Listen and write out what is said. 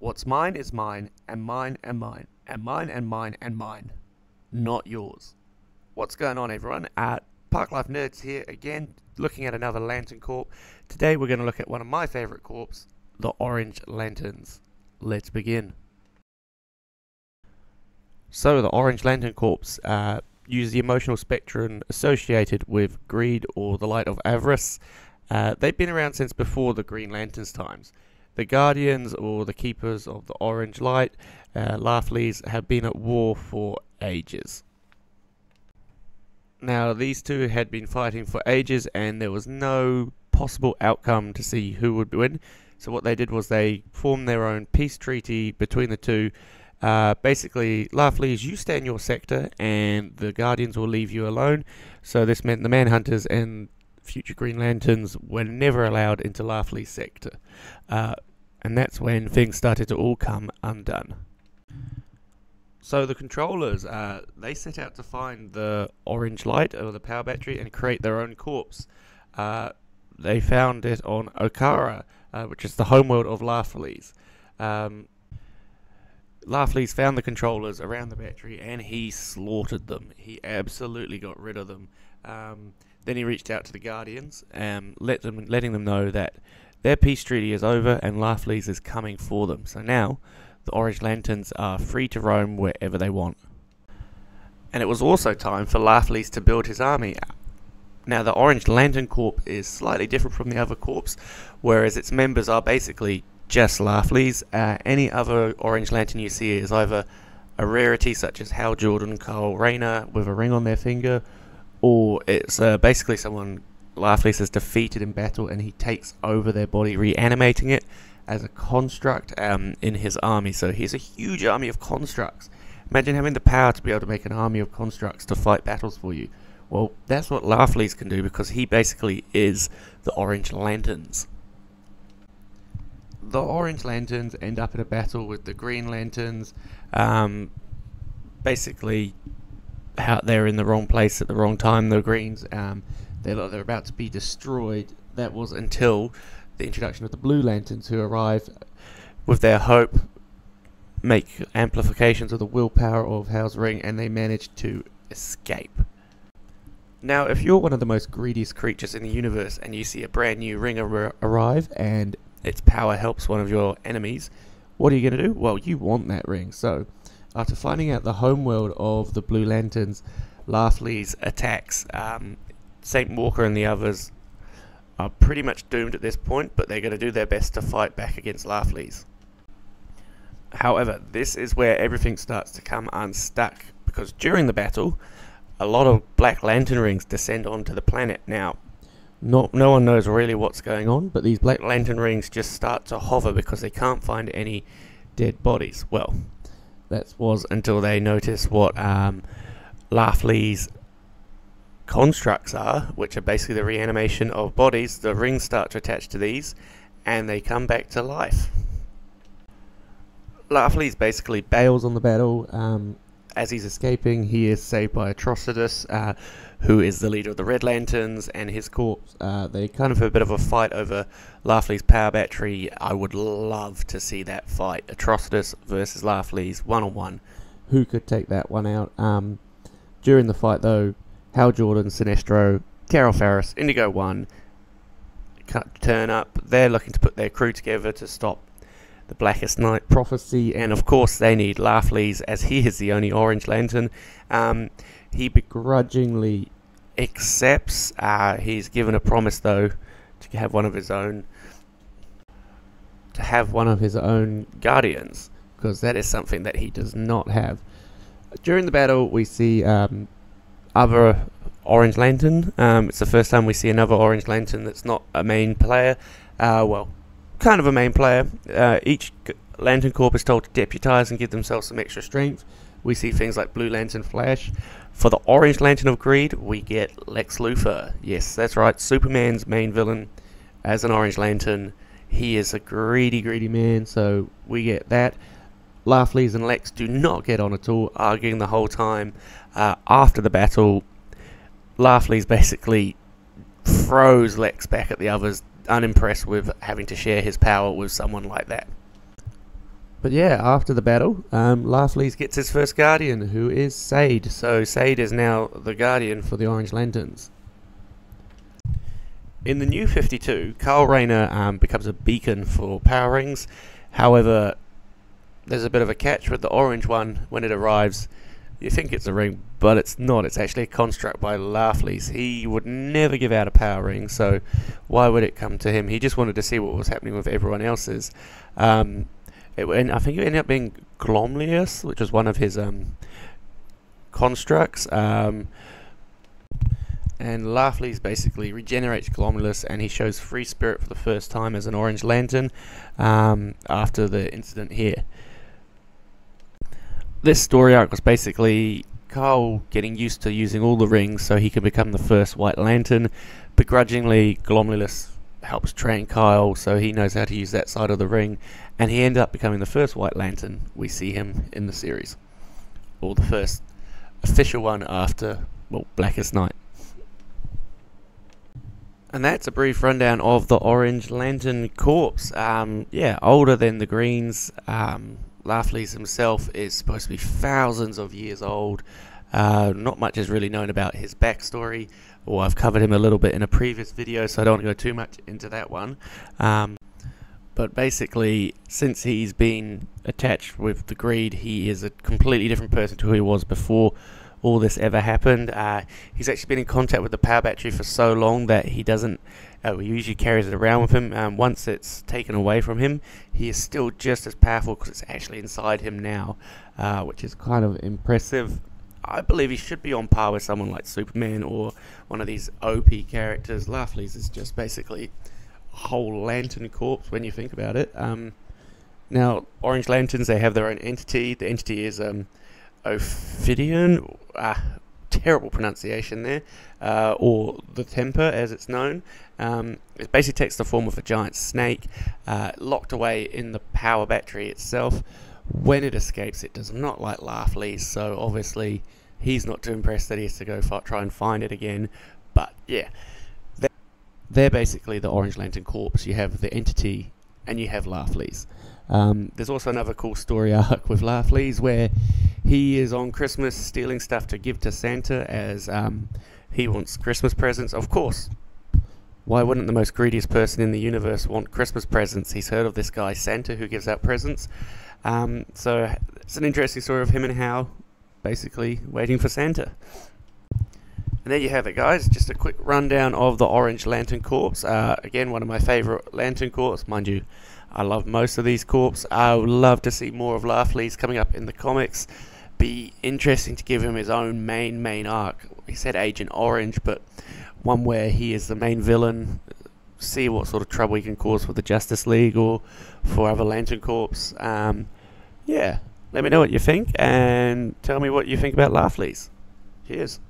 What's mine is mine, and mine and mine, and mine and mine and mine. Not yours. What's going on, everyone? Park Life Nerds here again, looking at another Lantern Corp. Today we're going to look at one of my favourite corps, the Orange Lanterns. Let's begin. So the Orange Lantern Corps use the emotional spectrum associated with greed or the light of avarice. They've been around since before the Green Lantern's times. The Guardians, or the Keepers of the Orange Light, Laughlys, have been at war for ages. Now, these two had been fighting for ages, and there was no possible outcome to see who would win. So what they did was they formed their own peace treaty between the two. Basically, Laughlys, you stay in your sector, and the Guardians will leave you alone. So this meant the Manhunters and future Green Lanterns were never allowed into Laughlys' sector. And that's when things started to all come undone. So the controllers, they set out to find the orange light, or the power battery, and create their own corpse. They found it on Okara, which is the homeworld of Laughlys. Laughlys found the controllers around the battery, and he slaughtered them. He absolutely got rid of them. Then he reached out to the Guardians, letting them know that their peace treaty is over and Laughlys is coming for them. So now the Orange Lanterns are free to roam wherever they want. And it was also time for Laughlys to build his army. Now the Orange Lantern Corps is slightly different from the other corps, whereas its members are basically just Laughlys. Any other Orange Lantern you see is either a rarity such as Hal Jordan, Kyle Rayner with a ring on their finger, or it's basically someone Laughlys has defeated in battle and he takes over their body, reanimating it as a construct in his army. So he's a huge army of constructs. Imagine having the power to be able to make an army of constructs to fight battles for you. Well, that's what Laughlys can do, because he basically is the Orange Lanterns. The Orange Lanterns end up in a battle with the Green Lanterns. Basically, they're in the wrong place at the wrong time. The Greens, they're about to be destroyed. That was until the introduction of the Blue Lanterns, who arrive with their hope, make amplifications of the willpower of Hal's ring, and they manage to escape. Now, if you're one of the most greediest creatures in the universe and you see a brand new ring arrive and its power helps one of your enemies, what are you going to do? Well, you want that ring. So after finding out the homeworld of the Blue Lanterns, Laughlys attacks. St. Walker and the others are pretty much doomed at this point, but they're going to do their best to fight back against Laughlys. However, this is where everything starts to come unstuck, because during the battle, a lot of Black Lantern rings descend onto the planet. Now, no one knows really what's going on, but these Black Lantern rings just start to hover because they can't find any dead bodies. Well, that was until they notice what Laughlys' constructs are, which are basically the reanimation of bodies. The rings start to attach to these, and they come back to life. Laughlys basically bails on the battle. As he's escaping, he is saved by Atrocitus, who is the leader of the Red Lanterns, and his corpse. They kind of have a bit of a fight over Laughlys' power battery. I would love to see that fight. Atrocitus versus Laughlys, one-on-one. Who could take that one out? During the fight, though, Hal Jordan, Sinestro, Carol Ferris, Indigo One turn up. They're looking to put their crew together to stop the Blackest Night prophecy, and of course they need Laughlys, as he is the only Orange Lantern. He begrudgingly accepts. He's given a promise, though, to have one of his own Guardians, because that is something that he does not have. During the battle, we see other Orange Lantern. It's the first time we see another Orange Lantern that's not a main player. Well, kind of a main player. Each Lantern Corps is told to deputize and give themselves some extra strength. We see things like Blue Lantern Flash. For the Orange Lantern of Greed, we get Lex Luthor. Yes, that's right, Superman's main villain as an Orange Lantern. He is a greedy man, so we get that. Laughlys and Lex do not get on at all, arguing the whole time. After the battle, Laughlys basically throws Lex back at the others, unimpressed with having to share his power with someone like that. But yeah, after the battle, Laughley's gets his first Guardian, who is Sade. So Sade is now the Guardian for the Orange Lanterns. In the New 52, Carl Rayner becomes a beacon for Power Rings. However, there's a bit of a catch with the orange one. When it arrives, you think it's a ring, but it's not. It's actually a construct by Laughley's. He would never give out a power ring, so why would it come to him? He just wanted to see what was happening with everyone else's. I think it ended up being Glomlius, which was one of his constructs. And Laughley's basically regenerates Glomulus, and he shows Free Spirit for the first time as an Orange Lantern after the incident here. This story arc was basically Carl getting used to using all the rings so he can become the first White Lantern. Begrudgingly, Glomulus helps train Kyle so he knows how to use that side of the ring, and he ended up becoming the first White Lantern we see him in the series. Or the first official one after, well, Blackest Night. And that's a brief rundown of the Orange Lantern Corps. Yeah, older than the Greens. Laughley's himself is supposed to be thousands of years old. Not much is really known about his backstory, or I've covered him a little bit in a previous video, so I don't want to go too much into that one. But basically, since he's been attached with the Greed, he is a completely different person to who he was before all this ever happened. He's actually been in contact with the power battery for so long that he doesn't he usually carries it around with him. Once it's taken away from him, he is still just as powerful because it's actually inside him now, which is kind of impressive. I believe he should be on par with someone like Superman or one of these OP characters. Laughley's is just basically a whole Lantern Corps when you think about it. Now, Orange Lanterns, they have their own entity. The entity is Ophidian, terrible pronunciation there, or the Temper as it's known. It basically takes the form of a giant snake, locked away in the power battery itself. When it escapes, it does not like Laughley, so obviously he's not too impressed that he has to go try and find it again. But yeah, they're basically the Orange Lantern Corps. You have the entity and you have Laughley's. There's also another cool story arc with Laughley's where he is on Christmas stealing stuff to give to Santa as he wants Christmas presents. Of course, why wouldn't the most greediest person in the universe want Christmas presents? He's heard of this guy Santa who gives out presents. So it's an interesting story of him and Hal basically waiting for Santa. And there you have it, guys. Just a quick rundown of the Orange Lantern Corps. Again, one of my favourite Lantern Corps. Mind you, I love most of these corps. I would love to see more of Laughley's coming up in the comics. Be interesting to give him his own main arc. He said Agent Orange, but one where he is the main villain. See what sort of trouble he can cause for the Justice League or for other Lantern Corps. Yeah, let me know what you think and tell me what you think about Laughley's. Cheers.